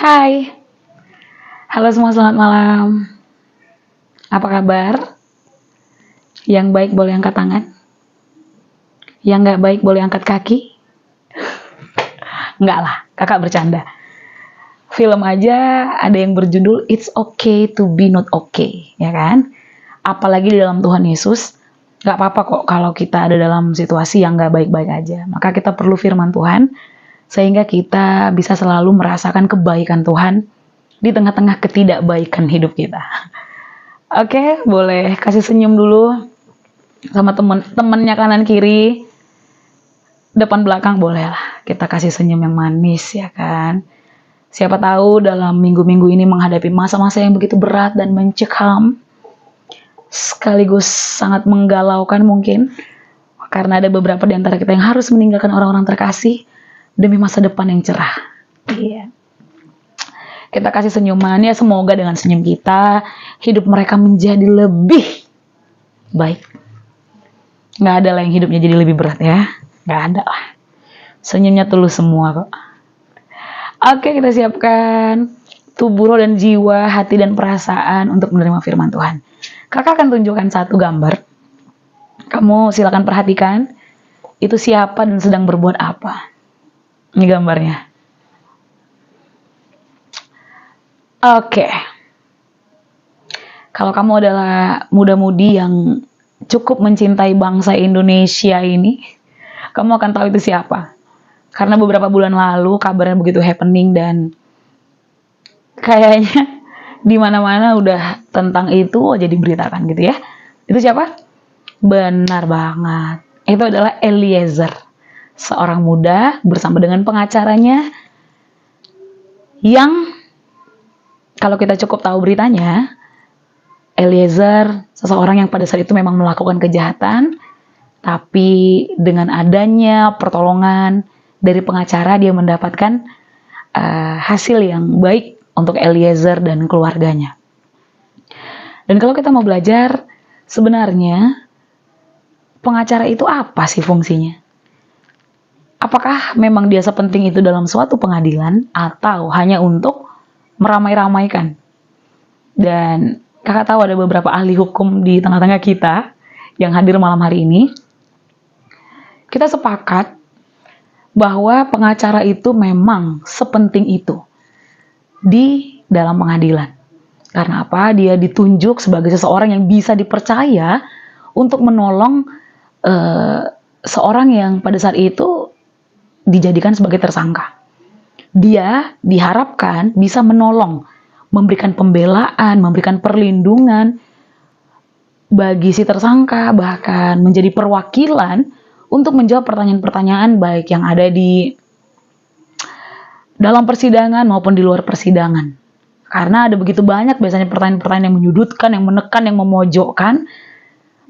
Hai, halo semua, selamat malam. Apa kabar? Yang baik boleh angkat tangan, yang nggak baik boleh angkat kaki. Nggak lah, kakak bercanda. Film aja ada yang berjudul It's Okay to be not okay, ya kan? Apalagi di dalam Tuhan Yesus, nggak apa-apa kok kalau kita ada dalam situasi yang nggak baik-baik aja. Maka kita perlu firman Tuhan, sehingga kita bisa selalu merasakan kebaikan Tuhan di tengah-tengah ketidakbaikan hidup kita. Oke, boleh kasih senyum dulu sama temennya kanan kiri, depan belakang boleh lah. Kita kasih senyum yang manis, ya kan? Siapa tahu dalam minggu-minggu ini menghadapi masa-masa yang begitu berat dan mencekam, sekaligus sangat menggalaukan mungkin, karena ada beberapa di antara kita yang harus meninggalkan orang-orang terkasih demi masa depan yang cerah. Iya. Kita kasih senyuman, ya semoga dengan senyum kita, hidup mereka menjadi lebih baik. Nggak ada lah yang hidupnya jadi lebih berat ya. Nggak ada lah. Senyumnya tulus semua kok. Oke, kita siapkan tubuh, roh, dan jiwa, hati, dan perasaan untuk menerima firman Tuhan. Kakak akan tunjukkan satu gambar. Kamu silakan perhatikan. Itu siapa dan sedang berbuat apa. Ini gambarnya. Oke. Kalau kamu adalah muda-mudi yang cukup mencintai bangsa Indonesia ini, kamu akan tahu itu siapa. Karena beberapa bulan lalu kabarnya begitu happening dan kayaknya di mana-mana udah tentang itu aja diberitakan gitu ya. Itu siapa? Benar banget. Itu adalah Eliezer, seorang muda bersama dengan pengacaranya yang kalau kita cukup tahu beritanya, Eliezer seseorang yang pada saat itu memang melakukan kejahatan, tapi dengan adanya pertolongan dari pengacara dia mendapatkan hasil yang baik untuk Eliezer dan keluarganya. Dan kalau kita mau belajar, sebenarnya pengacara itu apa sih fungsinya? Apakah memang dia sepenting itu dalam suatu pengadilan atau hanya untuk meramai-ramaikan? Dan kakak tahu ada beberapa ahli hukum di tengah-tengah kita yang hadir malam hari ini. Kita sepakat bahwa pengacara itu memang sepenting itu di dalam pengadilan. Karena apa? Dia ditunjuk sebagai seseorang yang bisa dipercaya untuk menolong seorang yang pada saat itu dijadikan sebagai tersangka. Dia diharapkan bisa menolong, memberikan pembelaan, memberikan perlindungan bagi si tersangka, bahkan menjadi perwakilan untuk menjawab pertanyaan-pertanyaan baik yang ada di dalam persidangan maupun di luar persidangan. Karena ada begitu banyak biasanya pertanyaan-pertanyaan yang menyudutkan, yang menekan, yang memojokkan,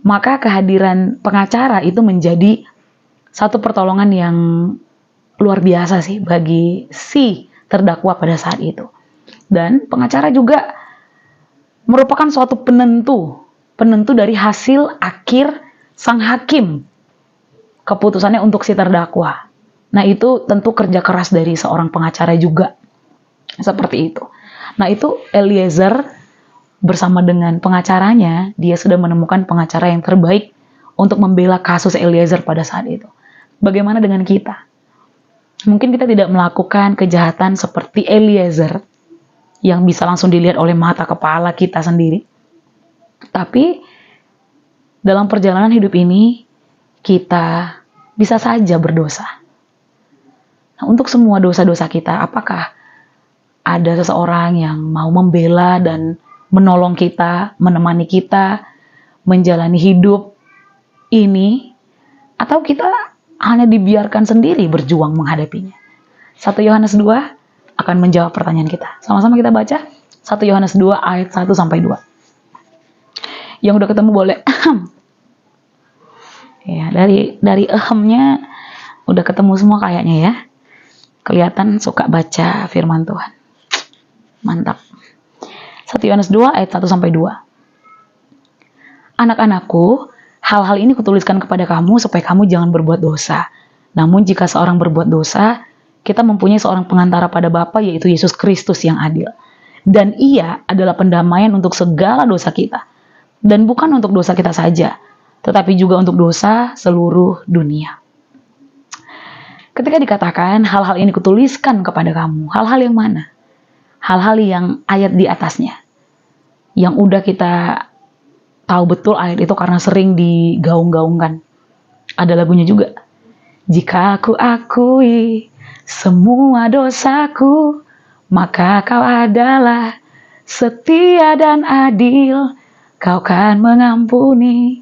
maka kehadiran pengacara itu menjadi satu pertolongan yang luar biasa sih bagi si terdakwa pada saat itu. Dan pengacara juga merupakan suatu penentu dari hasil akhir sang hakim keputusannya untuk si terdakwa. Nah itu tentu kerja keras dari seorang pengacara juga. Seperti itu. Nah itu Eliezer bersama dengan pengacaranya, dia sudah menemukan pengacara yang terbaik untuk membela kasus Eliezer pada saat itu. Bagaimana dengan kita? Mungkin kita tidak melakukan kejahatan seperti Eliezer yang bisa langsung dilihat oleh mata kepala kita sendiri. Tapi dalam perjalanan hidup ini kita bisa saja berdosa. Nah, untuk semua dosa-dosa kita, apakah ada seseorang yang mau membela dan menolong kita, menemani kita menjalani hidup ini, atau kita hanya dibiarkan sendiri berjuang menghadapinya? 1 Yohanes 2 akan menjawab pertanyaan kita. Sama-sama kita baca 1 Yohanes 2 ayat 1 sampai 2. Yang udah ketemu boleh ya, dari ehemnya udah ketemu semua kayaknya ya. Kelihatan suka baca firman Tuhan. Mantap. 1 Yohanes 2 ayat 1 sampai 2. Anak-anakku, hal-hal ini kutuliskan kepada kamu supaya kamu jangan berbuat dosa. Namun jika seorang berbuat dosa, kita mempunyai seorang pengantara pada Bapa, yaitu Yesus Kristus yang adil. Dan Ia adalah pendamaian untuk segala dosa kita. Dan bukan untuk dosa kita saja, tetapi juga untuk dosa seluruh dunia. Ketika dikatakan hal-hal ini kutuliskan kepada kamu, hal-hal yang mana? Hal-hal yang ayat di atasnya. Yang udah kita tahu betul ayat itu karena sering digaung-gaungkan. Ada lagunya juga. Jika aku akui semua dosaku, maka kau adalah setia dan adil. Kau kan mengampuni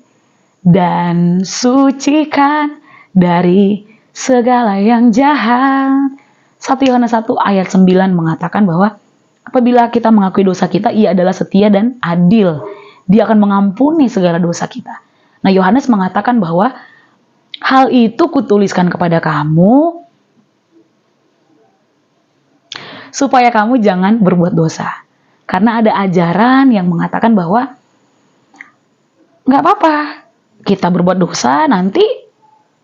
dan sucikan dari segala yang jahat. 1 Yohanes 1 ayat 9 mengatakan bahwa apabila kita mengakui dosa kita, Ia adalah setia dan adil. Dia akan mengampuni segala dosa kita. Nah, Yohanes mengatakan bahwa hal itu kutuliskan kepada kamu supaya kamu jangan berbuat dosa. Karena ada ajaran yang mengatakan bahwa nggak apa-apa, kita berbuat dosa, nanti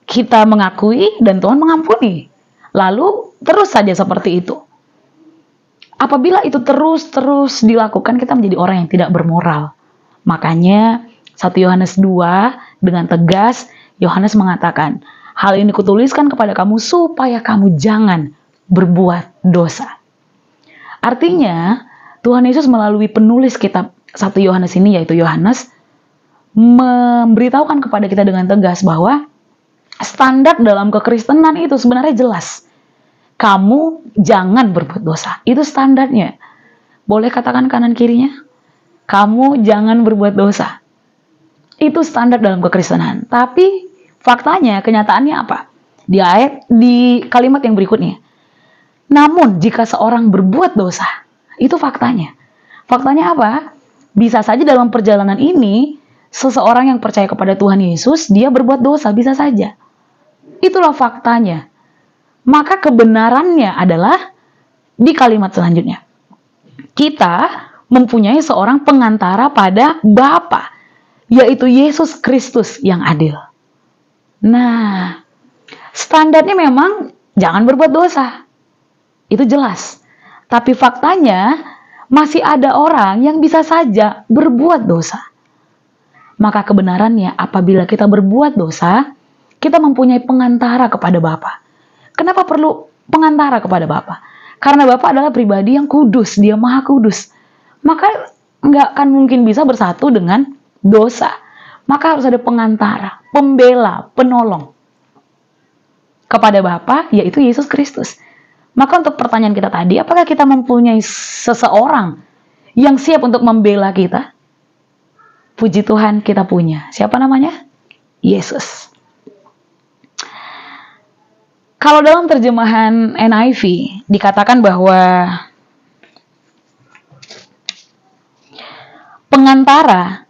kita mengakui dan Tuhan mengampuni. Lalu terus saja seperti itu. Apabila itu terus dilakukan, kita menjadi orang yang tidak bermoral. Makanya 1 Yohanes 2 dengan tegas, Yohanes mengatakan, hal ini kutuliskan kepada kamu supaya kamu jangan berbuat dosa. Artinya, Tuhan Yesus melalui penulis kitab 1 Yohanes ini, yaitu Yohanes, memberitahukan kepada kita dengan tegas bahwa standar dalam kekristenan itu sebenarnya jelas. Kamu jangan berbuat dosa. Itu standarnya. Boleh katakan kanan kirinya? Kamu jangan berbuat dosa. Itu standar dalam kekristenan. Tapi faktanya, kenyataannya apa? Di kalimat yang berikutnya. Namun jika seorang berbuat dosa, itu faktanya. Faktanya apa? Bisa saja dalam perjalanan ini, seseorang yang percaya kepada Tuhan Yesus, dia berbuat dosa, bisa saja. Itulah faktanya. Maka kebenarannya adalah di kalimat selanjutnya. Kita mempunyai seorang pengantara pada Bapa, yaitu Yesus Kristus yang adil. Nah, standarnya memang jangan berbuat dosa. Itu jelas. Tapi faktanya masih ada orang yang bisa saja berbuat dosa. Maka kebenarannya apabila kita berbuat dosa, kita mempunyai pengantara kepada Bapa. Kenapa perlu pengantara kepada Bapa? Karena Bapa adalah pribadi yang kudus, Dia Maha Kudus. Maka nggak akan mungkin bisa bersatu dengan dosa. Maka harus ada pengantara, pembela, penolong kepada Bapa, yaitu Yesus Kristus. Maka untuk pertanyaan kita tadi, apakah kita mempunyai seseorang yang siap untuk membela kita? Puji Tuhan, kita punya. Siapa namanya? Yesus. Kalau dalam terjemahan NIV dikatakan bahwa pengantara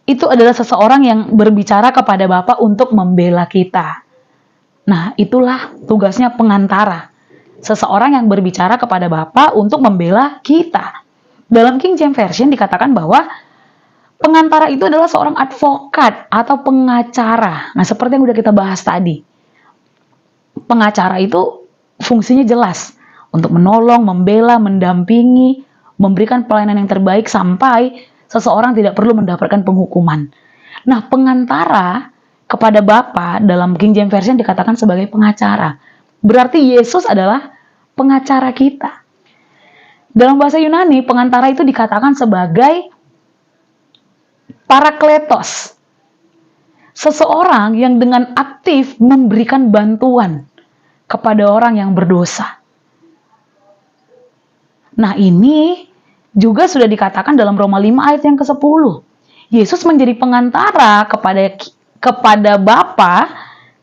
itu adalah seseorang yang berbicara kepada Bapa untuk membela kita. Nah, itulah tugasnya pengantara. Seseorang yang berbicara kepada Bapa untuk membela kita. Dalam King James Version dikatakan bahwa pengantara itu adalah seorang advokat atau pengacara. Nah, seperti yang udah kita bahas tadi. Pengacara itu fungsinya jelas. Untuk menolong, membela, mendampingi, memberikan pelayanan yang terbaik sampai seseorang tidak perlu mendapatkan penghukuman. Nah, pengantara kepada Bapa dalam King James Version dikatakan sebagai pengacara. Berarti Yesus adalah pengacara kita. Dalam bahasa Yunani, pengantara itu dikatakan sebagai parakletos. Seseorang yang dengan aktif memberikan bantuan kepada orang yang berdosa. Nah, ini juga sudah dikatakan dalam Roma 5 ayat yang ke-10. Yesus menjadi pengantara kepada Bapa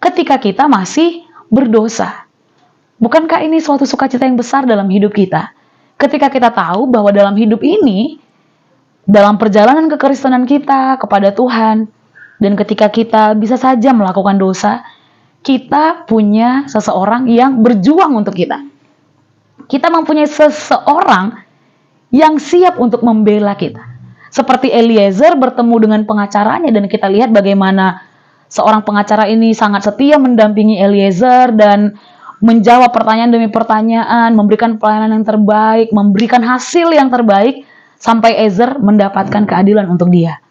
ketika kita masih berdosa. Bukankah ini suatu sukacita yang besar dalam hidup kita? Ketika kita tahu bahwa dalam hidup ini, dalam perjalanan kekristenan kita kepada Tuhan, dan ketika kita bisa saja melakukan dosa, kita punya seseorang yang berjuang untuk kita. Kita mempunyai seseorang yang siap untuk membela kita. Seperti Eliezer bertemu dengan pengacaranya, dan kita lihat bagaimana seorang pengacara ini sangat setia mendampingi Eliezer dan menjawab pertanyaan demi pertanyaan, memberikan pelayanan yang terbaik, memberikan hasil yang terbaik, sampai Ezer mendapatkan keadilan untuk dia.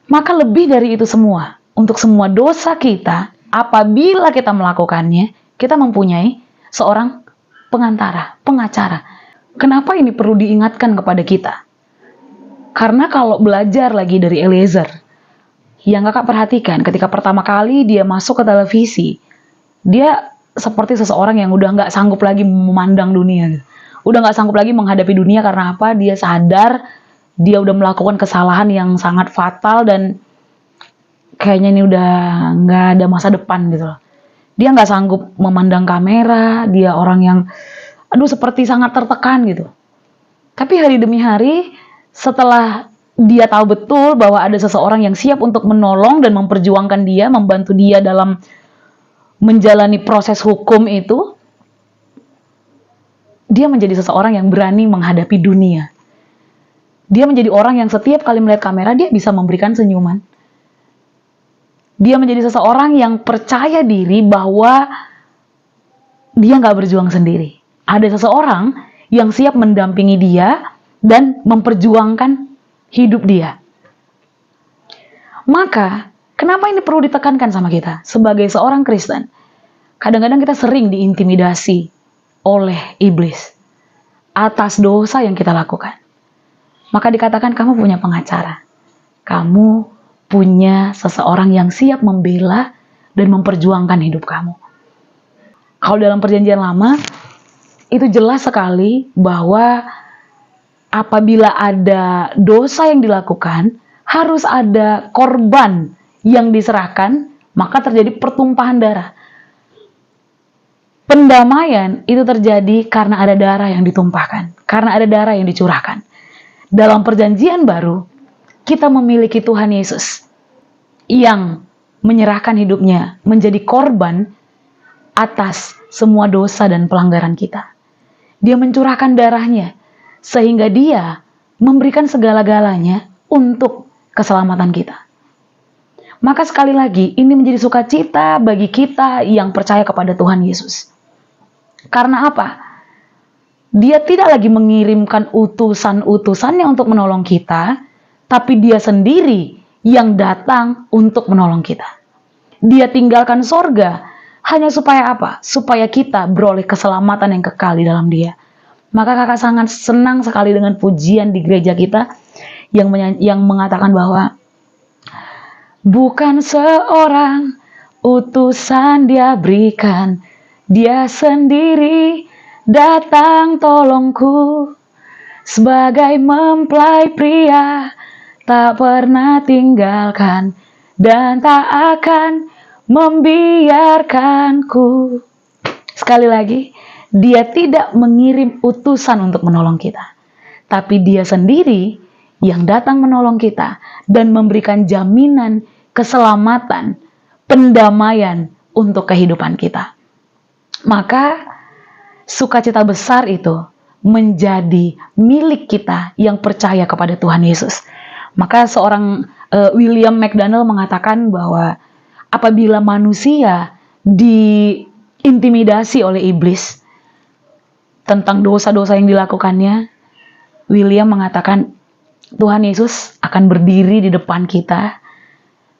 Maka lebih dari itu semua, untuk semua dosa kita, apabila kita melakukannya, kita mempunyai seorang pengantara, pengacara. Kenapa ini perlu diingatkan kepada kita? Karena kalau belajar lagi dari Eliezer, yang kakak perhatikan ketika pertama kali dia masuk ke televisi, dia seperti seseorang yang udah nggak sanggup lagi memandang dunia. Udah nggak sanggup lagi menghadapi dunia karena apa? Dia sadar dia udah melakukan kesalahan yang sangat fatal dan kayaknya ini udah nggak ada masa depan gitu loh. Dia nggak sanggup memandang kamera, dia orang yang seperti sangat tertekan gitu. Tapi hari demi hari, setelah dia tahu betul bahwa ada seseorang yang siap untuk menolong dan memperjuangkan dia, membantu dia dalam menjalani proses hukum itu, dia menjadi seseorang yang berani menghadapi dunia. Dia menjadi orang yang setiap kali melihat kamera, dia bisa memberikan senyuman. Dia menjadi seseorang yang percaya diri bahwa dia nggak berjuang sendiri. Ada seseorang yang siap mendampingi dia dan memperjuangkan hidup dia. Maka, kenapa ini perlu ditekankan sama kita? Sebagai seorang Kristen, kadang-kadang kita sering diintimidasi oleh iblis atas dosa yang kita lakukan. Maka dikatakan kamu punya pengacara. Kamu punya seseorang yang siap membela dan memperjuangkan hidup kamu. Kalau dalam perjanjian lama, itu jelas sekali bahwa apabila ada dosa yang dilakukan, harus ada korban yang diserahkan, maka terjadi pertumpahan darah. Pendamaian itu terjadi karena ada darah yang ditumpahkan, karena ada darah yang dicurahkan. Dalam perjanjian baru, kita memiliki Tuhan Yesus yang menyerahkan hidupnya menjadi korban atas semua dosa dan pelanggaran kita. Dia mencurahkan darahnya sehingga dia memberikan segala-galanya untuk keselamatan kita. Maka sekali lagi, ini menjadi sukacita bagi kita yang percaya kepada Tuhan Yesus. Karena apa? Dia tidak lagi mengirimkan utusan-utusannya untuk menolong kita, tapi dia sendiri yang datang untuk menolong kita. Dia tinggalkan sorga hanya supaya apa? Supaya kita beroleh keselamatan yang kekal di dalam dia. Maka kakak sangat senang sekali dengan pujian di gereja kita yang mengatakan bahwa bukan seorang utusan dia berikan, dia sendiri datang tolongku. Sebagai mempelai pria tak pernah tinggalkan dan tak akan membiarkanku. Sekali lagi, dia tidak mengirim utusan untuk menolong kita, tapi dia sendiri yang datang menolong kita dan memberikan jaminan keselamatan, pendamaian untuk kehidupan kita. Maka sukacita besar itu menjadi milik kita yang percaya kepada Tuhan Yesus. Maka seorang William McDaniel mengatakan bahwa apabila manusia diintimidasi oleh iblis tentang dosa-dosa yang dilakukannya, William mengatakan Tuhan Yesus akan berdiri di depan kita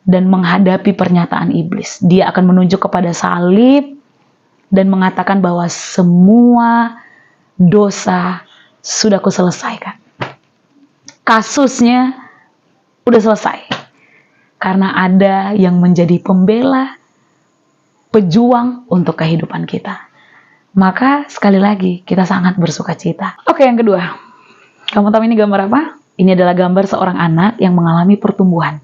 dan menghadapi pernyataan iblis. Dia akan menunjuk kepada salib dan mengatakan bahwa semua dosa sudah kuselesaikan. Kasusnya udah selesai. Karena ada yang menjadi pembela, pejuang untuk kehidupan kita. Maka sekali lagi kita sangat bersuka cita. Oke, yang kedua. Kamu tahu ini gambar apa? Ini adalah gambar seorang anak yang mengalami pertumbuhan.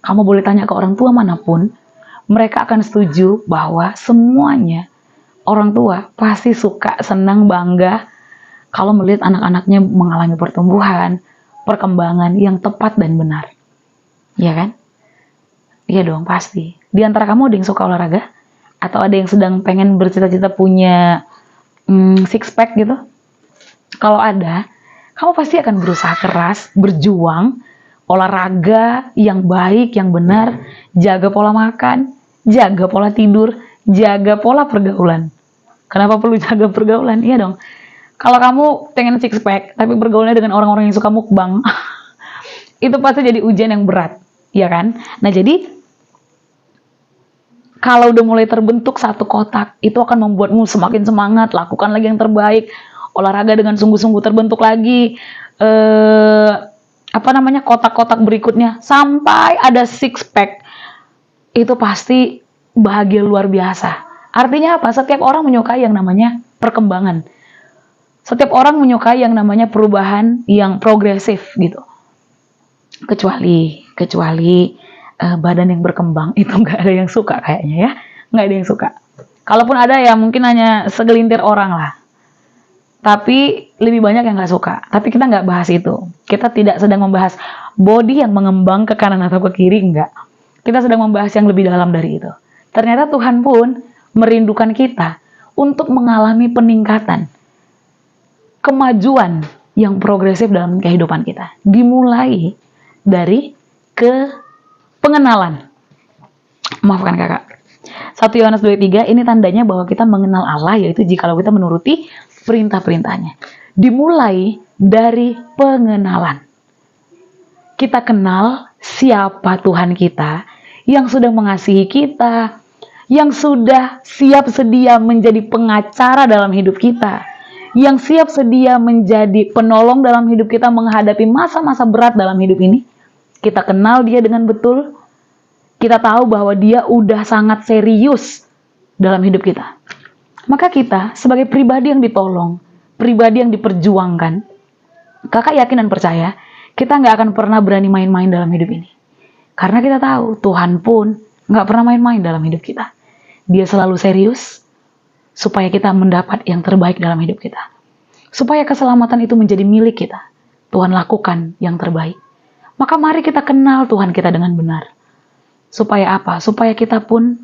Kamu boleh tanya ke orang tua manapun, mereka akan setuju bahwa semuanya orang tua pasti suka, senang, bangga kalau melihat anak-anaknya mengalami pertumbuhan, perkembangan yang tepat dan benar. Iya kan? Iya dong, pasti. Di antara kamu ada yang suka olahraga? Atau ada yang sedang pengen bercita-cita punya six pack gitu? Kalau ada, kamu pasti akan berusaha keras, berjuang, olahraga yang baik, yang benar, jaga pola makan, jaga pola tidur, jaga pola pergaulan. Kenapa perlu jaga pergaulan? Iya dong. Kalau kamu pengen six pack, tapi bergaulnya dengan orang-orang yang suka mukbang, itu pasti jadi ujian yang berat, ya kan? Nah, jadi kalau udah mulai terbentuk satu kotak, itu akan membuatmu semakin semangat, lakukan lagi yang terbaik, olahraga dengan sungguh-sungguh, terbentuk lagi kotak-kotak berikutnya sampai ada six pack. Itu pasti bahagia luar biasa. Artinya apa? Setiap orang menyukai yang namanya perkembangan. Setiap orang menyukai yang namanya perubahan yang progresif gitu. Kecuali badan yang berkembang itu nggak ada yang suka kayaknya ya, nggak ada yang suka. Kalaupun ada ya mungkin hanya segelintir orang lah. Tapi lebih banyak yang nggak suka. Tapi kita nggak bahas itu. Kita tidak sedang membahas body yang mengembang ke kanan atau ke kiri, enggak. Kita sedang membahas yang lebih dalam dari itu. Ternyata Tuhan pun merindukan kita untuk mengalami peningkatan, kemajuan yang progresif dalam kehidupan kita. Dimulai dari pengenalan. Maafkan kakak. 1 Yohanes 2:3 ini tandanya bahwa kita mengenal Allah, yaitu jikalau kita menuruti perintah-perintahnya. Dimulai dari pengenalan. Kita kenal siapa Tuhan kita, yang sudah mengasihi kita, yang sudah siap sedia menjadi pengacara dalam hidup kita, yang siap sedia menjadi penolong dalam hidup kita menghadapi masa-masa berat dalam hidup ini. Kita kenal dia dengan betul. Kita tahu bahwa dia udah sangat serius dalam hidup kita. Maka kita sebagai pribadi yang ditolong, pribadi yang diperjuangkan, kakak yakin dan percaya, kita nggak akan pernah berani main-main dalam hidup ini. Karena kita tahu Tuhan pun nggak pernah main-main dalam hidup kita. Dia selalu serius supaya kita mendapat yang terbaik dalam hidup kita. Supaya keselamatan itu menjadi milik kita. Tuhan lakukan yang terbaik. Maka mari kita kenal Tuhan kita dengan benar. Supaya apa? Supaya kita pun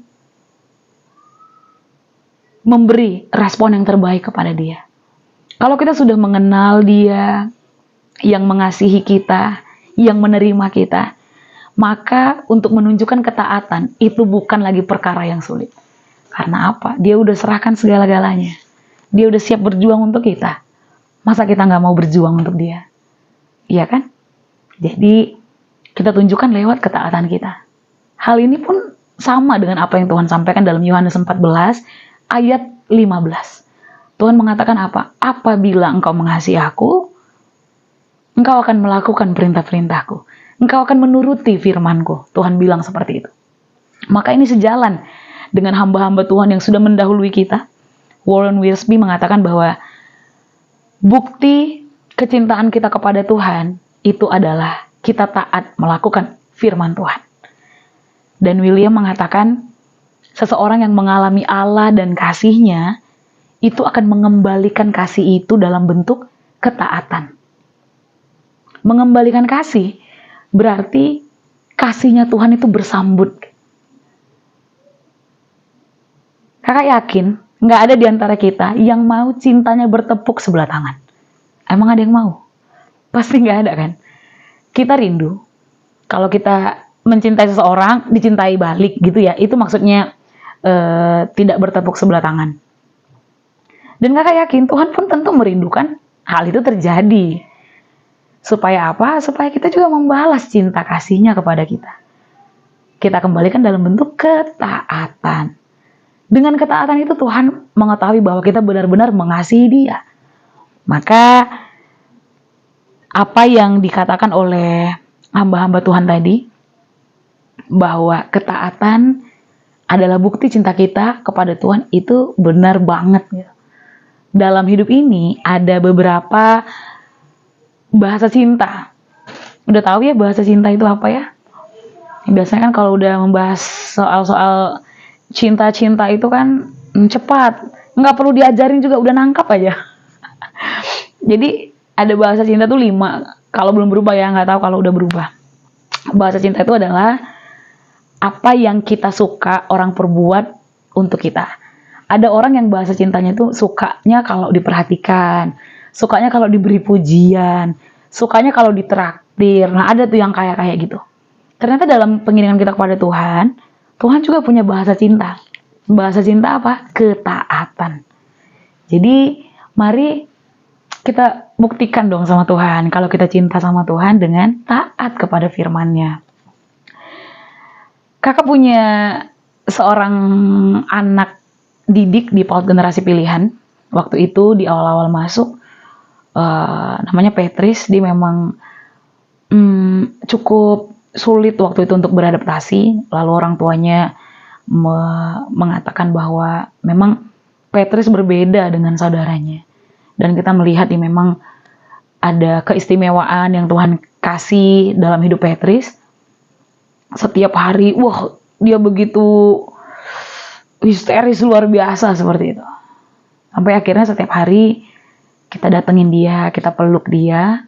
memberi respon yang terbaik kepada dia. Kalau kita sudah mengenal dia, yang mengasihi kita, yang menerima kita, maka untuk menunjukkan ketaatan itu bukan lagi perkara yang sulit. Karena apa? Dia udah serahkan segala-galanya. Dia udah siap berjuang untuk kita. Masa kita nggak mau berjuang untuk dia? Iya kan? Jadi kita tunjukkan lewat ketaatan kita. Hal ini pun sama dengan apa yang Tuhan sampaikan dalam Yohanes 14 ayat 15. Tuhan mengatakan apa? Apabila engkau mengasihi aku, engkau akan melakukan perintah-perintahku. Engkau akan menuruti firmanku. Tuhan bilang seperti itu. Maka ini sejalan dengan hamba-hamba Tuhan yang sudah mendahului kita. Warren Wiersbe mengatakan bahwa bukti kecintaan kita kepada Tuhan itu adalah kita taat melakukan firman Tuhan. Dan William mengatakan, seseorang yang mengalami Allah dan kasih-Nya, itu akan mengembalikan kasih itu dalam bentuk ketaatan. Mengembalikan kasih, berarti kasih-Nya Tuhan itu bersambut. Kakak yakin, nggak ada di antara kita yang mau cintanya bertepuk sebelah tangan. Emang ada yang mau? Pasti nggak ada kan? Kita rindu, kalau kita mencintai seseorang, dicintai balik gitu ya. Itu maksudnya tidak bertepuk sebelah tangan. Dan kakak yakin Tuhan pun tentu merindukan hal itu terjadi. Supaya apa? Supaya kita juga membalas cinta kasih-Nya kepada kita. Kita kembalikan dalam bentuk ketaatan. Dengan ketaatan itu Tuhan mengetahui bahwa kita benar-benar mengasihi Dia. Maka apa yang dikatakan oleh hamba-hamba Tuhan tadi, bahwa ketaatan adalah bukti cinta kita kepada Tuhan, itu benar banget gitu. Dalam hidup ini ada beberapa bahasa cinta. Udah tahu ya bahasa cinta itu apa ya? Biasanya kan kalau udah membahas soal-soal cinta-cinta itu kan cepat, nggak perlu diajarin juga udah nangkap aja. Jadi ada bahasa cinta tuh 5. Kalau belum berubah ya, nggak tahu kalau udah berubah. Bahasa cinta itu adalah apa yang kita suka orang perbuat untuk kita. Ada orang yang bahasa cintanya itu sukanya kalau diperhatikan, sukanya kalau diberi pujian, sukanya kalau ditraktir. Nah, ada tuh yang kayak gitu. Ternyata dalam pengiringan kita kepada Tuhan, Tuhan juga punya bahasa cinta. Bahasa cinta apa? Ketaatan. Jadi mari kita buktikan dong sama Tuhan kalau kita cinta sama Tuhan dengan taat kepada firman-Nya. Kakak punya seorang anak didik di PAUD Generasi Pilihan. Waktu itu di awal-awal masuk, namanya Petris. Dia memang cukup sulit waktu itu untuk beradaptasi. Lalu orang tuanya mengatakan bahwa memang Petris berbeda dengan saudaranya. Dan kita melihat dia memang ada keistimewaan yang Tuhan kasih dalam hidup Petris. Setiap hari, wah, dia begitu histeris luar biasa seperti itu. Sampai akhirnya setiap hari kita datengin dia, kita peluk dia,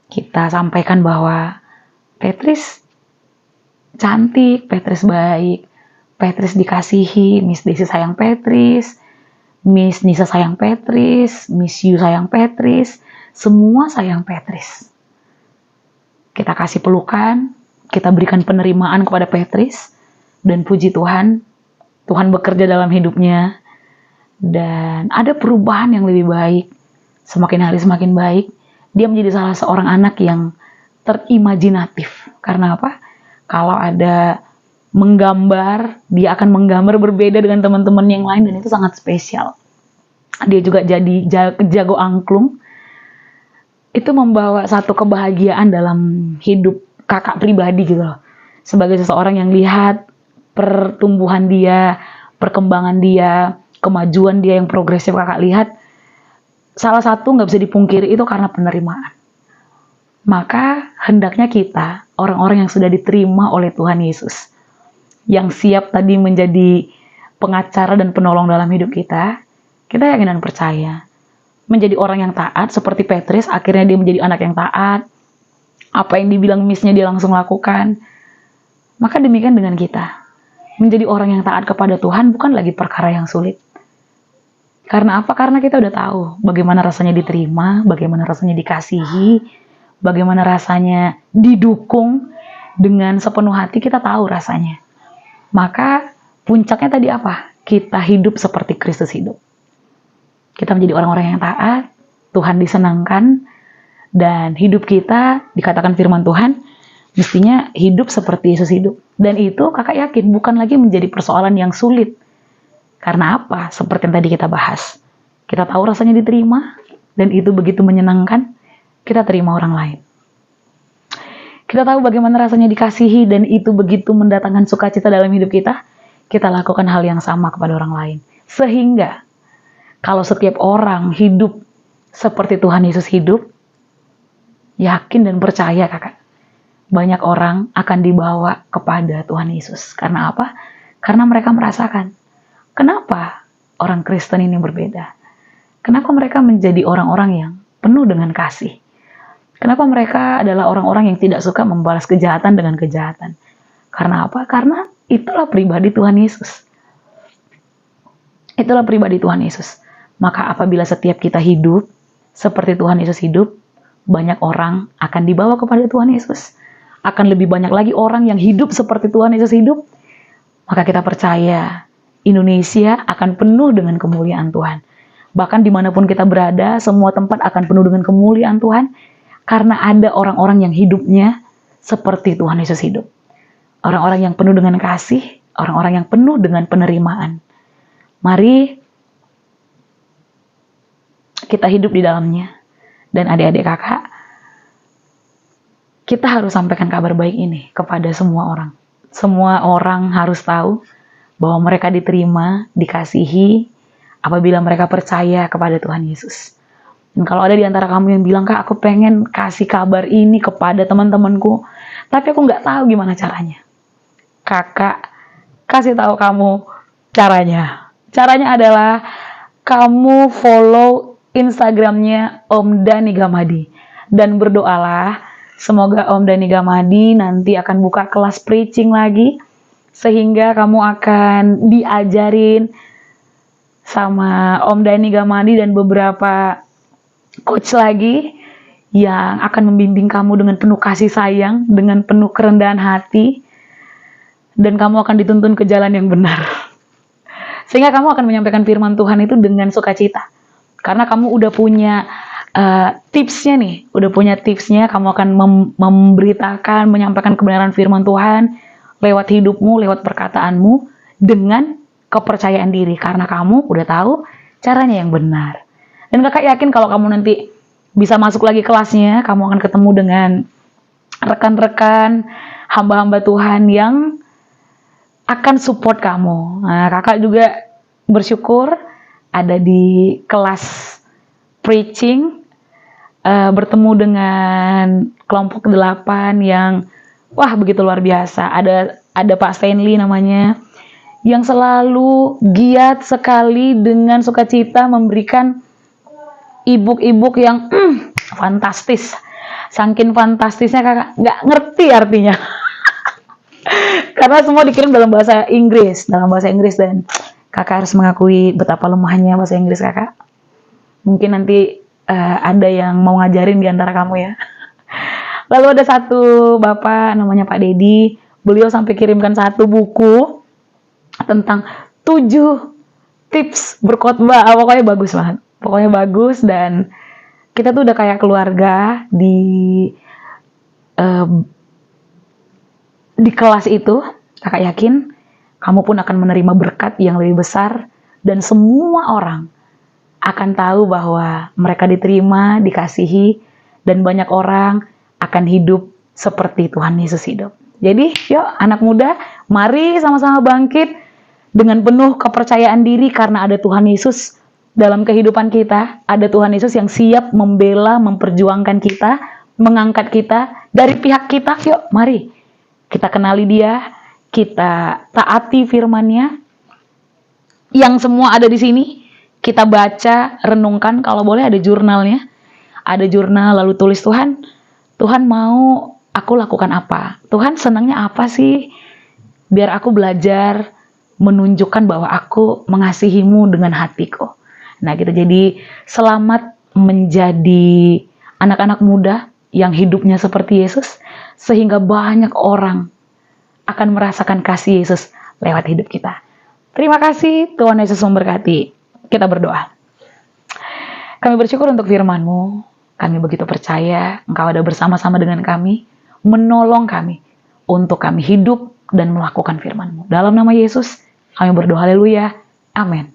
kita sampaikan bahwa Petris cantik, Petris baik, Petris dikasihi, Miss Desi sayang Petris, Miss Nisa sayang Petris, Miss Yu sayang Petris, semua sayang Petris. Kita kasih pelukan, kita berikan penerimaan kepada Petris, dan puji Tuhan, Tuhan bekerja dalam hidupnya, dan ada perubahan yang lebih baik. Semakin hari semakin baik, dia menjadi salah seorang anak yang terimajinatif. Karena apa? Kalau ada menggambar, dia akan menggambar berbeda dengan teman-teman yang lain, dan itu sangat spesial. Dia juga jadi jago angklung. Itu membawa satu kebahagiaan dalam hidup kakak pribadi gitu loh. Sebagai seseorang yang lihat pertumbuhan dia, perkembangan dia, kemajuan dia yang progresif kakak lihat, salah satu nggak bisa dipungkiri itu karena penerimaan. Maka hendaknya kita, orang-orang yang sudah diterima oleh Tuhan Yesus, yang siap tadi menjadi pengacara dan penolong dalam hidup kita yakin dan percaya. Menjadi orang yang taat seperti Petris, akhirnya dia menjadi anak yang taat. Apa yang dibilang miss-nya dia langsung lakukan. Maka demikian dengan kita. Menjadi orang yang taat kepada Tuhan bukan lagi perkara yang sulit. Karena apa? Karena kita udah tahu bagaimana rasanya diterima, bagaimana rasanya dikasihi, bagaimana rasanya didukung dengan sepenuh hati, kita tahu rasanya. Maka puncaknya tadi apa? Kita hidup seperti Kristus hidup. Kita menjadi orang-orang yang taat, Tuhan disenangkan, dan hidup kita, dikatakan firman Tuhan, mestinya hidup seperti Yesus hidup. Dan itu kakak yakin bukan lagi menjadi persoalan yang sulit. Karena apa? Seperti yang tadi kita bahas. Kita tahu rasanya diterima, dan itu begitu menyenangkan, kita terima orang lain. Kita tahu bagaimana rasanya dikasihi, dan itu begitu mendatangkan sukacita dalam hidup kita lakukan hal yang sama kepada orang lain. Sehingga, kalau setiap orang hidup seperti Tuhan Yesus hidup, yakin dan percaya kakak, banyak orang akan dibawa kepada Tuhan Yesus. Karena apa? Karena mereka merasakan, kenapa orang Kristen ini berbeda? Kenapa mereka menjadi orang-orang yang penuh dengan kasih? Kenapa mereka adalah orang-orang yang tidak suka membalas kejahatan dengan kejahatan? Karena apa? Karena itulah pribadi Tuhan Yesus. Itulah pribadi Tuhan Yesus. Maka apabila setiap kita hidup seperti Tuhan Yesus hidup, banyak orang akan dibawa kepada Tuhan Yesus. Akan lebih banyak lagi orang yang hidup seperti Tuhan Yesus hidup. Maka kita percaya Indonesia akan penuh dengan kemuliaan Tuhan. Bahkan dimanapun kita berada, semua tempat akan penuh dengan kemuliaan Tuhan. Karena ada orang-orang yang hidupnya seperti Tuhan Yesus hidup. Orang-orang yang penuh dengan kasih, orang-orang yang penuh dengan penerimaan. Mari kita hidup di dalamnya. Dan adik-adik kakak, kita harus sampaikan kabar baik ini kepada semua orang. Semua orang harus tahu bahwa mereka diterima, dikasihi, apabila mereka percaya kepada Tuhan Yesus. Dan kalau ada di antara kamu yang bilang, Kak, aku pengen kasih kabar ini kepada teman-temanku, tapi aku nggak tahu gimana caranya. Kakak kasih tahu kamu caranya. Caranya adalah kamu follow Instagramnya Om Dhani Gamadi. Dan berdoalah, semoga Om Dhani Gamadi nanti akan buka kelas preaching lagi, sehingga kamu akan diajarin sama Om Dhani Gamadi dan beberapa coach lagi yang akan membimbing kamu dengan penuh kasih sayang, dengan penuh kerendahan hati, dan kamu akan dituntun ke jalan yang benar. Sehingga kamu akan menyampaikan firman Tuhan itu dengan sukacita. Karena kamu udah punya tipsnya nih, udah punya tipsnya, kamu akan memberitakan, menyampaikan kebenaran firman Tuhan lewat hidupmu, lewat perkataanmu, dengan kepercayaan diri. Karena kamu udah tahu caranya yang benar. Dan kakak yakin kalau kamu nanti bisa masuk lagi kelasnya, kamu akan ketemu dengan rekan-rekan, hamba-hamba Tuhan yang akan support kamu. Nah, kakak juga bersyukur ada di kelas preaching, bertemu dengan kelompok 8 yang wah begitu luar biasa. Ada Pak Stanley namanya, yang selalu giat sekali dengan sukacita memberikan e-book yang fantastis. Saking fantastisnya kakak nggak ngerti artinya. Karena semua dikirim dalam bahasa Inggris, dan kakak harus mengakui betapa lemahnya bahasa Inggris kakak. Mungkin nanti ada yang mau ngajarin di antara kamu ya. Lalu ada satu bapak namanya Pak Dedi, beliau sampai kirimkan satu buku tentang 7 tips berkhotbah. Pokoknya bagus, dan kita tuh udah kayak keluarga di kelas itu. Kakak yakin kamu pun akan menerima berkat yang lebih besar, dan semua orang akan tahu bahwa mereka diterima, dikasihi, dan banyak orang akan hidup seperti Tuhan Yesus hidup. Jadi yuk anak muda, mari sama-sama bangkit dengan penuh kepercayaan diri, karena ada Tuhan Yesus dalam kehidupan kita. Ada Tuhan Yesus yang siap membela, memperjuangkan kita, mengangkat kita dari pihak kita. Yuk mari kita kenali Dia, kita taati firman-Nya yang semua ada di sini. Kita baca, renungkan, kalau boleh ada jurnalnya. Ada jurnal, lalu tulis, Tuhan mau aku lakukan apa? Tuhan senangnya apa sih? Biar aku belajar menunjukkan bahwa aku mengasihimu dengan hatiku. Nah gitu, jadi selamat menjadi anak-anak muda yang hidupnya seperti Yesus, sehingga banyak orang akan merasakan kasih Yesus lewat hidup kita. Terima kasih, Tuhan Yesus memberkati. Kita berdoa. Kami bersyukur untuk firman-Mu. Kami begitu percaya Engkau ada bersama-sama dengan kami, menolong kami untuk kami hidup dan melakukan firman-Mu. Dalam nama Yesus, kami berdoa, haleluya. Amin.